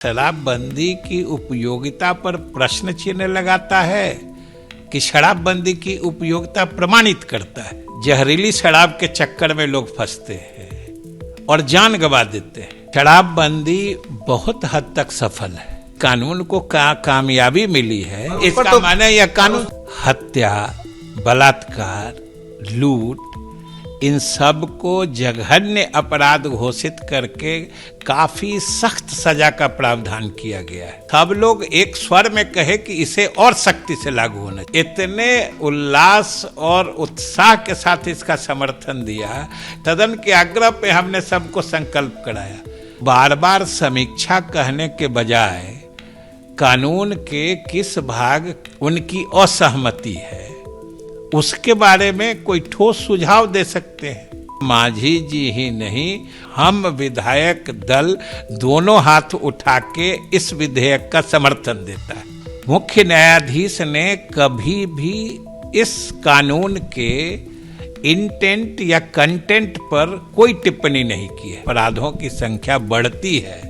शराबबंदी की उपयोगिता पर प्रश्न चिन्ह लगाता है कि शराबबंदी की उपयोगिता प्रमाणित करता है। जहरीली शराब के चक्कर में लोग फंसते हैं और जान गंवा देते हैं। शराबबंदी बहुत हद तक सफल है। कानून को कामयाबी मिली है। इसका माने यह कानून हत्या, बलात्कार, लूट, इन सब को जघन्य अपराध घोषित करके काफी सख्त सजा का प्रावधान किया गया है। सब लोग एक स्वर में कहे कि इसे और सख्ती से लागू होना चाहिए। इतने उल्लास और उत्साह के साथ इसका समर्थन दिया। सदन के आग्रह पे हमने सबको संकल्प कराया। बार बार समीक्षा कहने के बजाय कानून के किस भाग उनकी असहमति है उसके बारे में कोई ठोस सुझाव दे सकते हैं। मांझी जी ही नहीं, हम विधायक दल दोनों हाथ उठा के इस विधेयक का समर्थन देता है। मुख्य न्यायाधीश ने कभी भी इस कानून के इंटेंट या कंटेंट पर कोई टिप्पणी नहीं की है। अपराधों की संख्या बढ़ती है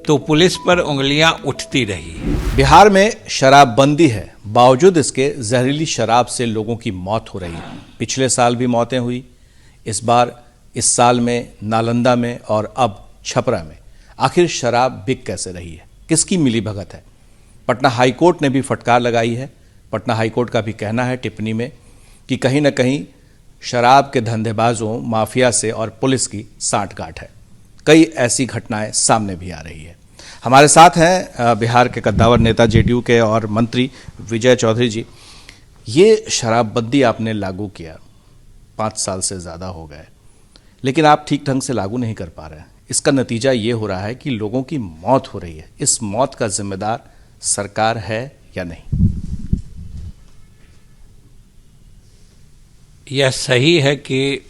तो पुलिस पर उंगलियां उठती रही। बिहार में शराबबंदी है, बावजूद इसके जहरीली शराब से लोगों की मौत हो रही है। पिछले साल भी मौतें हुई, इस बार इस साल में नालंदा में और अब छपरा में। आखिर शराब बिक कैसे रही है, किसकी मिलीभगत है? पटना हाईकोर्ट ने भी फटकार लगाई है। पटना हाईकोर्ट का भी कहना है टिप्पणी में कि कहीं ना कहीं शराब के धंधेबाजों, माफिया से और पुलिस की सांठगांठ है। कई ऐसी घटनाएं सामने भी आ रही है। हमारे साथ हैं बिहार के कद्दावर नेता जेडीयू के और मंत्री विजय चौधरी जी। ये शराबबंदी आपने लागू किया, 5 साल से ज़्यादा हो गए, लेकिन आप ठीक ढंग से लागू नहीं कर पा रहे हैं। इसका नतीजा ये हो रहा है कि लोगों की मौत हो रही है। इस मौत का जिम्मेदार सरकार है या नहीं? यह सही है कि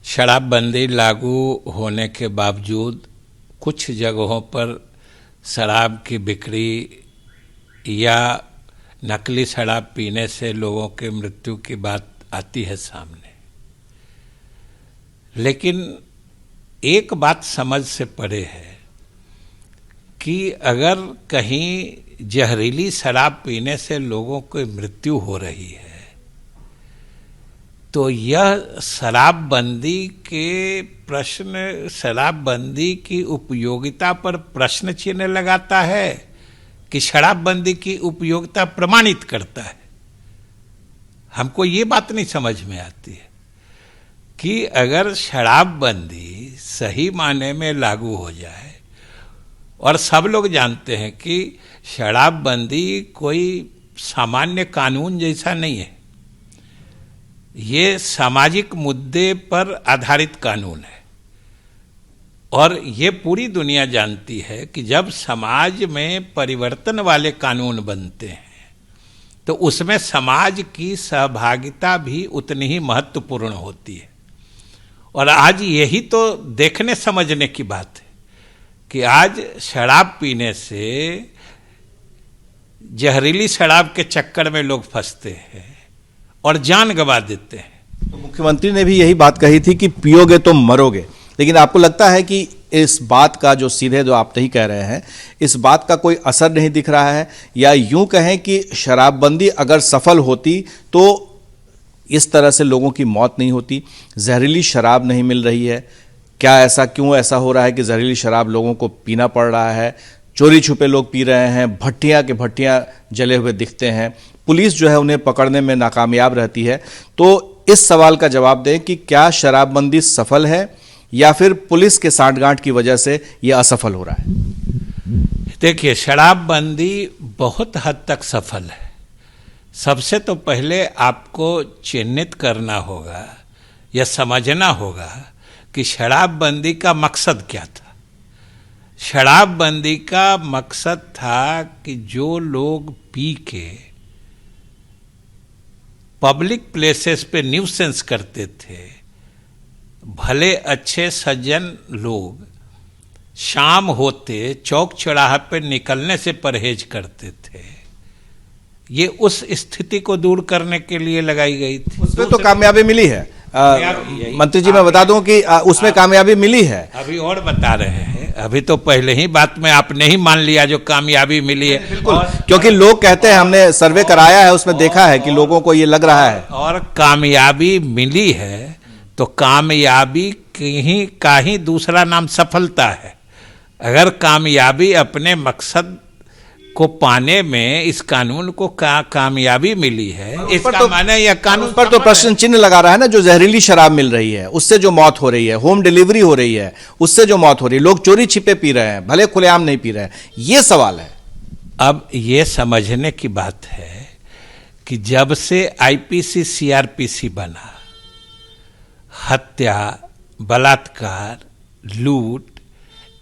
शराबबंदी लागू होने के बावजूद कुछ जगहों पर शराब की बिक्री या नकली शराब पीने से लोगों के मृत्यु की बात आती है सामने। लेकिन एक बात समझ से परे है कि अगर कहीं जहरीली शराब पीने से लोगों की मृत्यु हो रही है तो यह शराबबंदी के प्रश्न, शराबबंदी की उपयोगिता पर प्रश्न चिन्ह लगाता है कि शराबबंदी की उपयोगिता प्रमाणित करता है। हमको ये बात नहीं समझ में आती है कि अगर शराबबंदी सही माने में लागू हो जाए, और सब लोग जानते हैं कि शराबबंदी कोई सामान्य कानून जैसा नहीं है, ये सामाजिक मुद्दे पर आधारित कानून है। और ये पूरी दुनिया जानती है कि जब समाज में परिवर्तन वाले कानून बनते हैं तो उसमें समाज की सहभागिता भी उतनी ही महत्वपूर्ण होती है। और आज यही तो देखने समझने की बात है कि आज शराब पीने से, जहरीली शराब के चक्कर में लोग फंसते हैं और जान गंवा देते हैं। तो मुख्यमंत्री ने भी यही बात कही थी कि पियोगे तो मरोगे, लेकिन आपको लगता है कि इस बात का जो सीधे जो आप नहीं कह रहे हैं, इस बात का कोई असर नहीं दिख रहा है? या यूं कहें कि शराबबंदी अगर सफल होती तो इस तरह से लोगों की मौत नहीं होती, जहरीली शराब नहीं मिल रही है? क्या ऐसा, क्यों ऐसा हो रहा है कि जहरीली शराब लोगों को पीना पड़ रहा है? चोरी छुपे लोग पी रहे हैं, भट्टियां के भट्टियां जले हुए दिखते हैं, पुलिस जो है उन्हें पकड़ने में नाकामयाब रहती है। तो इस सवाल का जवाब दें कि क्या शराबबंदी सफल है या फिर पुलिस के सांठगांठ की वजह से यह असफल हो रहा है? देखिए, शराबबंदी बहुत हद तक सफल है। सबसे तो पहले आपको चिन्हित करना होगा या समझना होगा कि शराबबंदी का मकसद क्या था। शराबबंदी का मकसद था कि जो लोग पी के पब्लिक प्लेसेस पे न्यूसेंस करते थे, भले अच्छे सज्जन लोग शाम होते चौक चौराहा पे निकलने से परहेज करते थे। ये उस स्थिति को दूर करने के लिए लगाई गई थी। उसमें तो कामयाबी मिली है। मंत्री जी, मैं बता दूं कि उसमें कामयाबी मिली है। अभी और बता रहे हैं अभी तो पहले ही बात में आपने ही मान लिया जो कामयाबी मिली है। बिल्कुल, क्योंकि लोग कहते हैं, हमने सर्वे कराया है, उसमें देखा है कि लोगों को ये लग रहा है। और कामयाबी मिली है तो कामयाबी कहीं का ही दूसरा नाम सफलता है। अगर कामयाबी अपने मकसद को पाने में इस कानून को कामयाबी मिली है, इसका माने यह कानून पर तो प्रश्न चिन्ह लगा रहा है ना, जो जहरीली शराब मिल रही है उससे जो मौत हो रही है, होम डिलीवरी हो रही है उससे जो मौत हो रही है, लोग चोरी छिपे पी रहे हैं, भले खुलेआम नहीं पी रहे हैं, ये सवाल है। अब ये समझने की बात है कि जब से आईपीसी सीआरपीसी बना, हत्या, बलात्कार, लूट,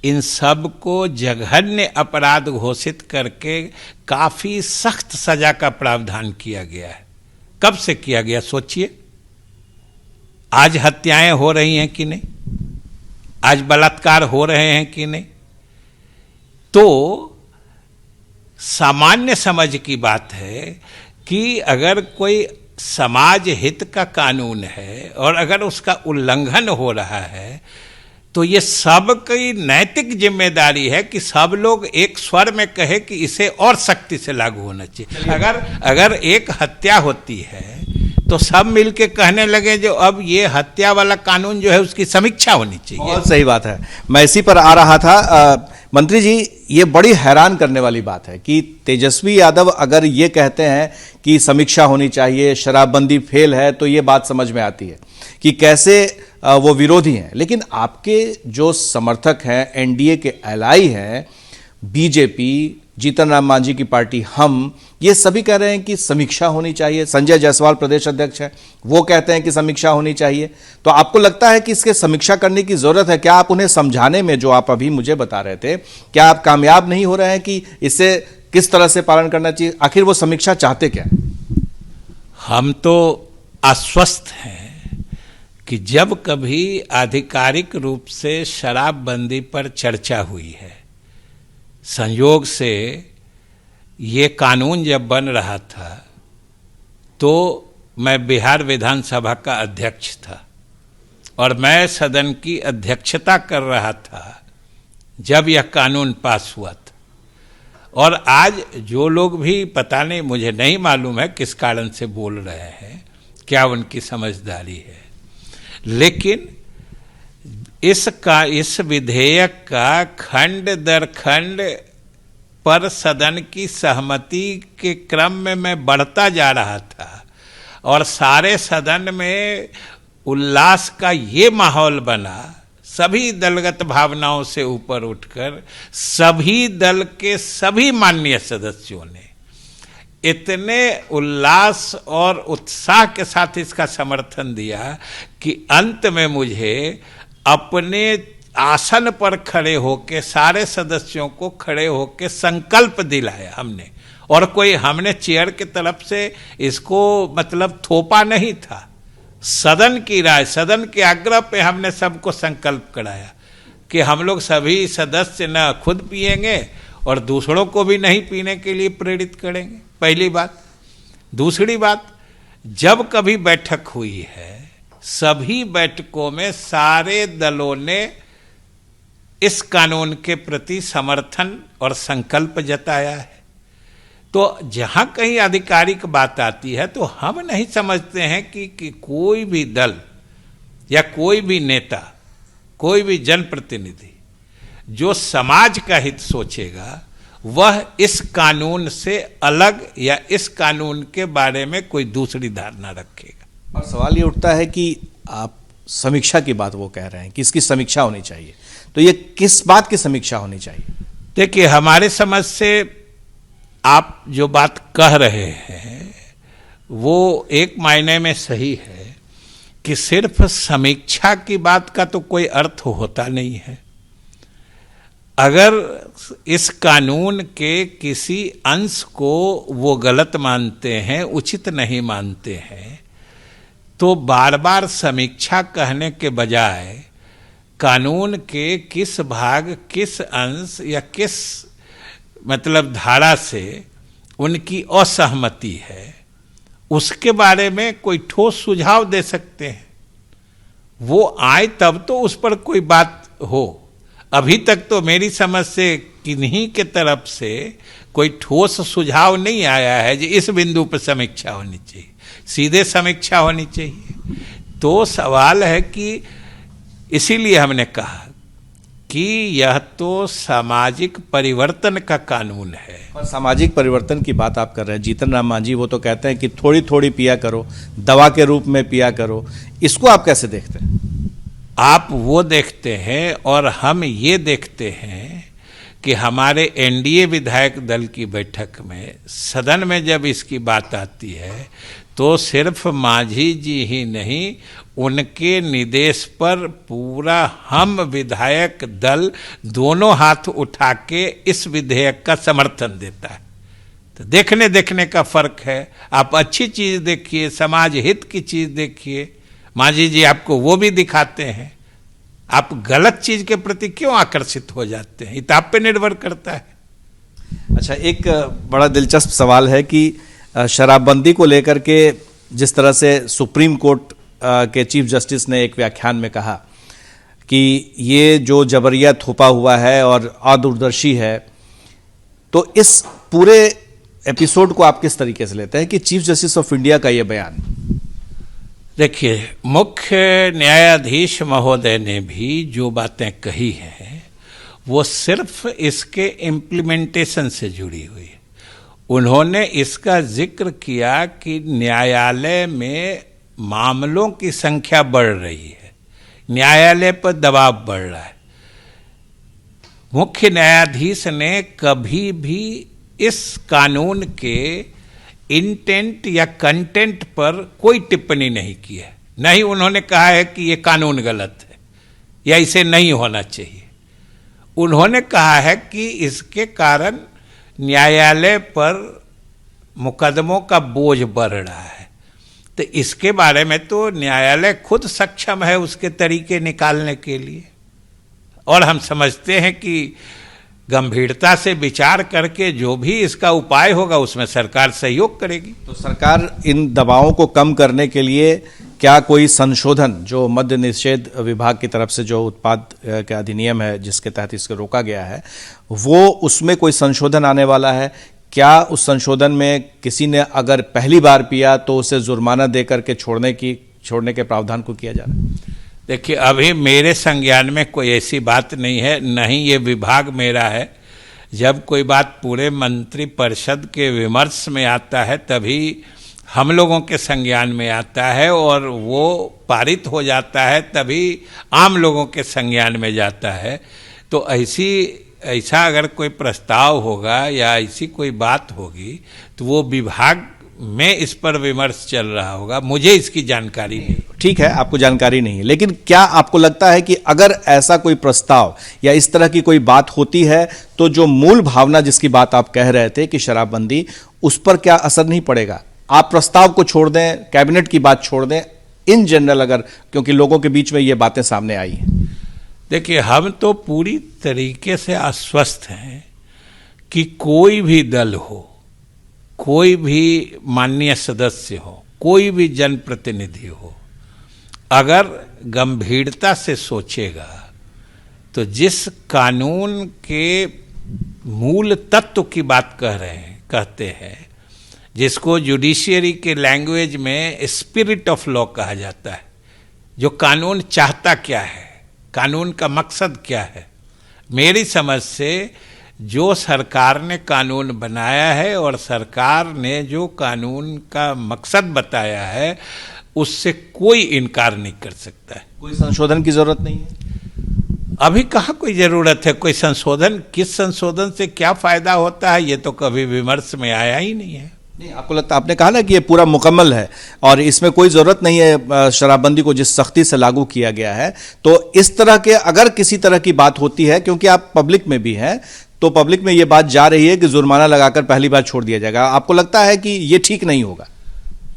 इन सब को जघन्य अपराध घोषित करके काफी सख्त सजा का प्रावधान किया गया है। कब से किया गया सोचिए। आज हत्याएं हो रही हैं कि नहीं, आज बलात्कार हो रहे हैं कि नहीं। तो सामान्य समझ की बात है कि अगर कोई समाज हित का कानून है और अगर उसका उल्लंघन हो रहा है तो ये सबकी नैतिक जिम्मेदारी है कि सब लोग एक स्वर में कहे कि इसे और सख्ती से लागू होना चाहिए। अगर एक हत्या होती है तो सब मिलके कहने लगे जो अब ये हत्या वाला कानून जो है उसकी समीक्षा होनी चाहिए। बहुत सही बात है, मैं इसी पर आ रहा था। मंत्री जी, ये बड़ी हैरान करने वाली बात है कि तेजस्वी यादव अगर ये कहते हैं कि समीक्षा होनी चाहिए, शराबबंदी फेल है, तो ये बात समझ में आती है कि कैसे वो विरोधी हैं। लेकिन आपके जो समर्थक हैं, एनडीए के एलाई हैं, बीजेपी, जीतन राम मांझी की पार्टी हम, ये सभी कह रहे हैं कि समीक्षा होनी चाहिए। संजय जायसवाल प्रदेश अध्यक्ष हैं, वो कहते हैं कि समीक्षा होनी चाहिए। तो आपको लगता है कि इसके समीक्षा करने की जरूरत है? क्या आप उन्हें समझाने में, जो आप अभी मुझे बता रहे थे, क्या आप कामयाब नहीं हो रहे हैं कि इससे किस तरह से पालन करना चाहिए? आखिर वो समीक्षा चाहते क्या है? हम तो आश्वस्त हैं कि जब कभी आधिकारिक रूप से शराबबंदी पर चर्चा हुई है, संयोग से ये कानून जब बन रहा था तो मैं बिहार विधानसभा का अध्यक्ष था और मैं सदन की अध्यक्षता कर रहा था जब यह कानून पास हुआ था। और आज जो लोग भी, पता नहीं, मुझे नहीं मालूम है किस कारण से बोल रहे हैं, क्या उनकी समझदारी है, लेकिन इस विधेयक का खंड दर खंड पर सदन की सहमति के क्रम में मैं बढ़ता जा रहा था और सारे सदन में उल्लास का ये माहौल बना, सभी दलगत भावनाओं से ऊपर उठकर सभी दल के सभी माननीय सदस्यों ने इतने उल्लास और उत्साह के साथ इसका समर्थन दिया कि अंत में मुझे अपने आसन पर खड़े होके सारे सदस्यों को खड़े होके संकल्प दिलाया हमने। और कोई हमने चेयर की तरफ से इसको मतलब थोपा नहीं था, सदन की राय, सदन के आग्रह पे हमने सबको संकल्प कराया कि हम लोग सभी सदस्य न खुद पिएंगे और दूसरों को भी नहीं पीने के लिए प्रेरित करेंगे। पहली बात। दूसरी बात, जब कभी बैठक हुई है, सभी बैठकों में सारे दलों ने इस कानून के प्रति समर्थन और संकल्प जताया है। तो जहां कहीं आधिकारिक बात आती है तो हम नहीं समझते हैं कि कोई भी दल या कोई भी नेता, कोई भी जनप्रतिनिधि जो समाज का हित सोचेगा वह इस कानून से अलग या इस कानून के बारे में कोई दूसरी धारणा रखेगा। और सवाल ये उठता है कि आप समीक्षा की बात वो कह रहे हैं कि इसकी समीक्षा होनी चाहिए, तो ये किस बात की समीक्षा होनी चाहिए? देखिए, हमारे समझ से आप जो बात कह रहे हैं वो एक मायने में सही है कि सिर्फ समीक्षा की बात का तो कोई अर्थ होता नहीं है। अगर इस कानून के किसी अंश को वो गलत मानते हैं, उचित नहीं मानते हैं, तो बार बार समीक्षा कहने के बजाय कानून के किस भाग, किस अंश या किस मतलब धारा से उनकी असहमति है उसके बारे में कोई ठोस सुझाव दे सकते हैं। वो आए तब तो उस पर कोई बात हो। अभी तक तो मेरी समझ से किन्हीं के तरफ से कोई ठोस सुझाव नहीं आया है कि इस बिंदु पर समीक्षा होनी चाहिए, सीधे समीक्षा होनी चाहिए। तो सवाल है कि इसीलिए हमने कहा कि यह तो सामाजिक परिवर्तन का कानून है। और सामाजिक परिवर्तन की बात आप कर रहे हैं, जीतन राम मांझी वो तो कहते हैं कि थोड़ी थोड़ी पिया करो, दवा के रूप में पिया करो, इसको आप कैसे देखते हैं? आप वो देखते हैं और हम ये देखते हैं कि हमारे एनडीए विधायक दल की बैठक में, सदन में जब इसकी बात आती है तो सिर्फ मांझी जी ही नहीं, उनके निर्देश पर पूरा हम विधायक दल दोनों हाथ उठा के इस विधेयक का समर्थन देता है। तो देखने देखने का फर्क है। आप अच्छी चीज देखिए, समाज हित की चीज देखिए, मांझी जी आपको वो भी दिखाते हैं। आप गलत चीज के प्रति क्यों आकर्षित हो जाते हैं, ये तो आप पे निर्भर करता है। अच्छा, एक बड़ा दिलचस्प सवाल है कि शराबबंदी को लेकर के जिस तरह से सुप्रीम कोर्ट के चीफ जस्टिस ने एक व्याख्यान में कहा कि ये जो जबरिया थोपा हुआ है और अदूरदर्शी है, तो इस पूरे एपिसोड को आप किस तरीके से लेते हैं कि चीफ जस्टिस ऑफ इंडिया का ये बयान? देखिए, मुख्य न्यायाधीश महोदय ने भी जो बातें कही हैं वो सिर्फ इसके इम्प्लीमेंटेशन से जुड़ी हुई है। उन्होंने इसका जिक्र किया कि न्यायालय में मामलों की संख्या बढ़ रही है, न्यायालय पर दबाव बढ़ रहा है। मुख्य न्यायाधीश ने कभी भी इस कानून के इंटेंट या कंटेंट पर कोई टिप्पणी नहीं की है। नहीं उन्होंने कहा है कि ये कानून गलत है या इसे नहीं होना चाहिए। उन्होंने कहा है कि इसके कारण न्यायालय पर मुकदमों का बोझ बढ़ रहा है। तो इसके बारे में तो न्यायालय खुद सक्षम है उसके तरीके निकालने के लिए, और हम समझते हैं कि गंभीरता से विचार करके जो भी इसका उपाय होगा उसमें सरकार सहयोग करेगी। तो सरकार इन दबावों को कम करने के लिए क्या कोई संशोधन, जो मद्य निषेध विभाग की तरफ से जो उत्पाद का अधिनियम है जिसके तहत इसको रोका गया है, वो उसमें कोई संशोधन आने वाला है? क्या उस संशोधन में किसी ने अगर पहली बार पिया तो उसे जुर्माना दे करके छोड़ने के प्रावधान को किया जा रहा है? देखिए, अभी मेरे संज्ञान में कोई ऐसी बात नहीं है, नहीं ये विभाग मेरा है। जब कोई बात पूरे मंत्रिपरिषद के विमर्श में आता है तभी हम लोगों के संज्ञान में आता है और वो पारित हो जाता है, तभी आम लोगों के संज्ञान में जाता है। तो ऐसा अगर कोई प्रस्ताव होगा या ऐसी कोई बात होगी तो वो विभाग में इस पर विमर्श चल रहा होगा, मुझे इसकी जानकारी नहीं। ठीक है, आपको जानकारी नहीं है, लेकिन क्या आपको लगता है कि अगर ऐसा कोई प्रस्ताव या इस तरह की कोई बात होती है तो जो मूल भावना जिसकी बात आप कह रहे थे कि शराबबंदी, उस पर क्या असर नहीं पड़ेगा? आप प्रस्ताव को छोड़ दें, कैबिनेट की बात छोड़ दें, इन जनरल अगर, क्योंकि लोगों के बीच में ये बातें सामने आई हैं। देखिए, हम तो पूरी तरीके से आश्वस्त हैं कि कोई भी दल हो, कोई भी माननीय सदस्य हो, कोई भी जनप्रतिनिधि हो, अगर गंभीरता से सोचेगा तो जिस कानून के मूल तत्व की बात कहते हैं, जिसको जुडिशियरी के लैंग्वेज में स्पिरिट ऑफ लॉ कहा जाता है, जो कानून चाहता क्या है, कानून का मकसद क्या है, मेरी समझ से जो सरकार ने कानून बनाया है और सरकार ने जो कानून का मकसद बताया है उससे कोई इनकार नहीं कर सकता है। कोई संशोधन की जरूरत नहीं है? अभी कहाँ कोई जरूरत है कोई संशोधन? किस संशोधन से क्या फायदा होता है ये तो कभी विमर्श में आया ही नहीं है। नहीं, आपको लगता, आपने कहा ना कि ये पूरा मुकम्मल है और इसमें कोई जरूरत नहीं है शराबबंदी को जिस सख्ती से लागू किया गया है, तो इस तरह के अगर किसी तरह की बात होती है, क्योंकि आप पब्लिक में भी हैं, तो पब्लिक में ये बात जा रही है कि जुर्माना लगाकर पहली बार छोड़ दिया जाएगा, आपको लगता है कि ये ठीक नहीं होगा?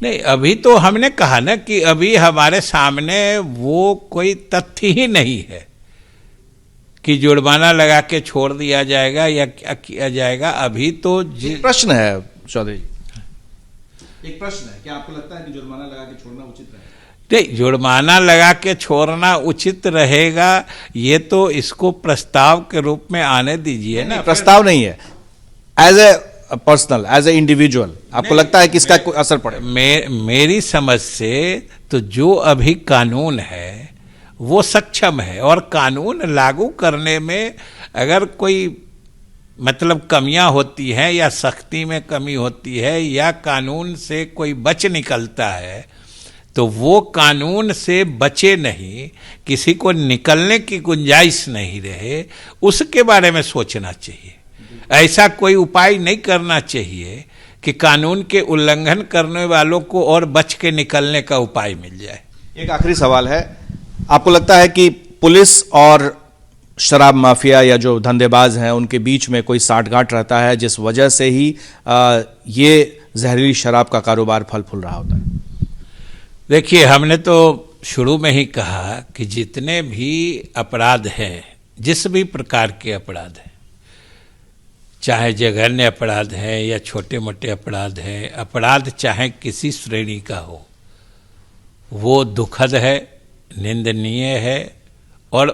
नहीं, अभी तो हमने कहा ना कि अभी हमारे सामने वो कोई तथ्य ही नहीं है कि जुर्माना लगा के छोड़ दिया जाएगा या क्या किया जाएगा। अभी तो प्रश्न है चौधरी जी, एक प्रश्न है, क्या आपको लगता है कि जुर्माना लगा के छोड़ना उचित है? नहीं, जुर्माना लगा के छोड़ना उचित रहेगा, ये तो इसको प्रस्ताव के रूप में आने दीजिए ना। प्रस्ताव नहीं है, as a personal, as a individual आपको लगता है कि इसका कोई असर पड़े? मेरी समझ से तो जो अभी कानून है वो सक्षम है, और कानून लागू करने में अगर कोई मतलब कमियां होती हैं या सख्ती में कमी होती है या कानून से कोई बच निकलता है, तो वो कानून से बचे नहीं, किसी को निकलने की गुंजाइश नहीं रहे, उसके बारे में सोचना चाहिए। ऐसा कोई उपाय नहीं करना चाहिए कि कानून के उल्लंघन करने वालों को और बच के निकलने का उपाय मिल जाए। एक आखिरी सवाल है, आपको लगता है कि पुलिस और शराब माफिया या जो धंधेबाज हैं उनके बीच में कोई साठगांठ रहता है जिस वजह से ही ये जहरीली शराब का कारोबार फल फूल रहा होता है? देखिए, हमने तो शुरू में ही कहा कि जितने भी अपराध हैं, जिस भी प्रकार के अपराध हैं, चाहे जघन्य अपराध है या छोटे मोटे अपराध है, अपराध चाहे किसी श्रेणी का हो, वो दुखद है, निंदनीय है, और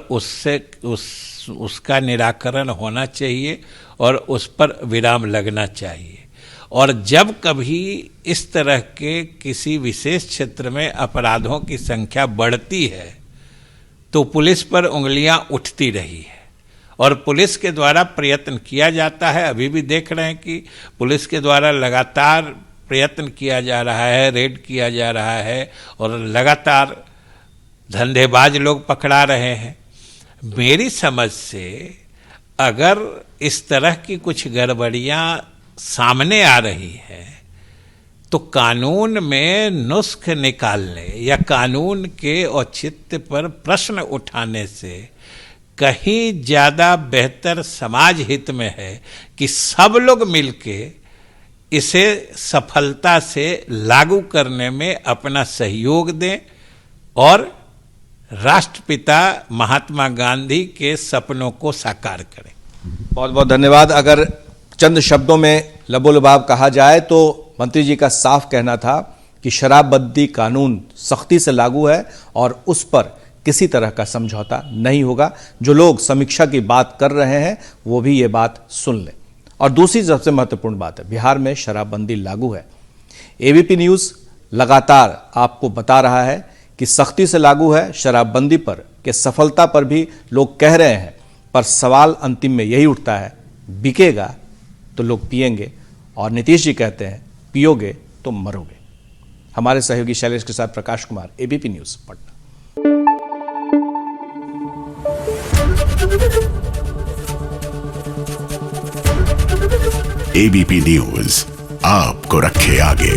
उसका निराकरण होना चाहिए और उस पर विराम लगना चाहिए। और जब कभी इस तरह के किसी विशेष क्षेत्र में अपराधों की संख्या बढ़ती है तो पुलिस पर उंगलियां उठती रही है, और पुलिस के द्वारा प्रयत्न किया जाता है। अभी भी देख रहे हैं कि पुलिस के द्वारा लगातार प्रयत्न किया जा रहा है, रेड किया जा रहा है, और लगातार धंधेबाज लोग पकड़ा रहे हैं। मेरी समझ से अगर इस तरह की कुछ गड़बड़ियां सामने आ रही है तो कानून में नुस्ख निकालने या कानून के औचित्य पर प्रश्न उठाने से कहीं ज़्यादा बेहतर समाज हित में है कि सब लोग मिलके इसे सफलता से लागू करने में अपना सहयोग दें और राष्ट्रपिता महात्मा गांधी के सपनों को साकार करें। बहुत बहुत धन्यवाद। अगर चंद शब्दों में लबोलबाब कहा जाए तो मंत्री जी का साफ कहना था कि शराबबंदी कानून सख्ती से लागू है और उस पर किसी तरह का समझौता नहीं होगा। जो लोग समीक्षा की बात कर रहे हैं वो भी ये बात सुन लें। और दूसरी सबसे महत्वपूर्ण बात है, बिहार में शराबबंदी लागू है। एबीपी न्यूज़ लगातार आपको बता रहा है कि सख्ती से लागू है शराबबंदी पर, कि सफलता पर भी लोग कह रहे हैं, पर सवाल अंतिम में यही उठता है, बिकेगा तो लोग पिएंगे, और नीतीश जी कहते हैं पियोगे तो मरोगे। हमारे सहयोगी शैलेश के साथ Prakash Kumar, ABP news Patna. ABP news आपको रखे आगे।